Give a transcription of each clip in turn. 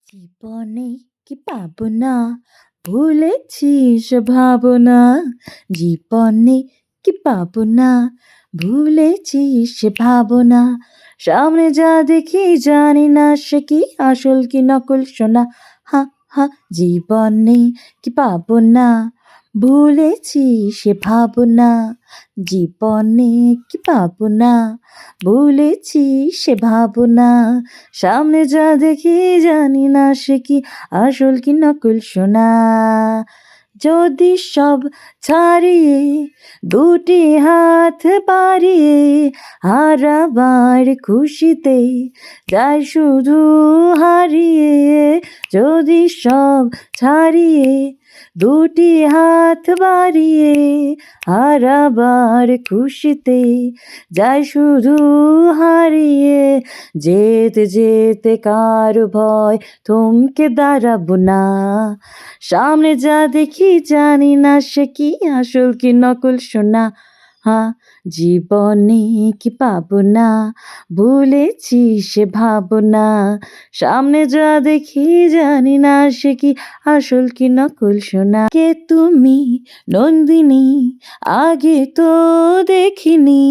জীবনে কি পাবো না, ভুলেছি সে ভাবনা। জীবনে কি পাবো না, ভুলেছি সে ভাবনা। সামনে যা দেখি জানি না সে কি আসল কি নকল সোনা। হা হা, জীবনে কি পাবো না, ভুলেছি সে ভাবনা। জীবনে কি পাবো না, ভুলেছি সে ভাবনা। সামনে যা দেখি জানি না সে কি আসল কি নকল সোনা। যদি সব ছাড়িয়ে দুটি হাত বাড়িয়ে হারাবার খুশিতে যাই শুধু হারিয়ে। যদি সব ছাড়িয়ে দুটি হাত বাড়িয়ে হারাবার খুশিতে যাই শুধু হারিয়ে। যেতে যেতে কারো ভয় থমকে দাঁড়াবো না। সামনে যা দেখি জানি না সে কি আসল কি নকল সোনা। হা, জীবনে কি পাবো না, ভুলেছি সে ভাবনা। সামনে যা দেখি জানি না সে কি আসল কি নকল সোনা। কে তুমি নন্দিনী, আগে তো দেখিনি,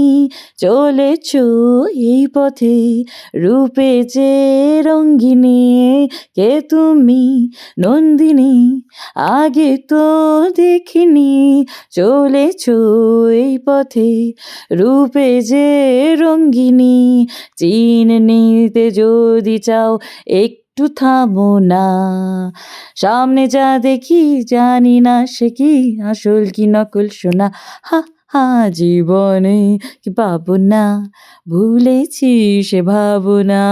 চলেছ এই পথে রূপে যে রঙ্গিনী। কে তুমি নন্দিনী, আগে তো দেখিনি, চলেছ এই পথে রূপে যে রঙ্গিনী। চিনে নিতে যদি চাও একটু থামো না। সামনে যা দেখি জানি না সে কি আসল কি নকল সোনা। হা হা, জীবনে কি পাবো না, ভুলেছি সে ভাবনা।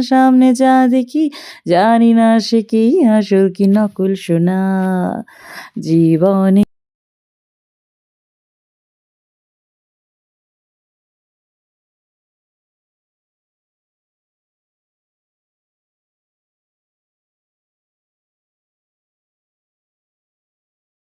সামনে যা দেখি জানি না সে কি আসল কি নকল সোনা। জীবনে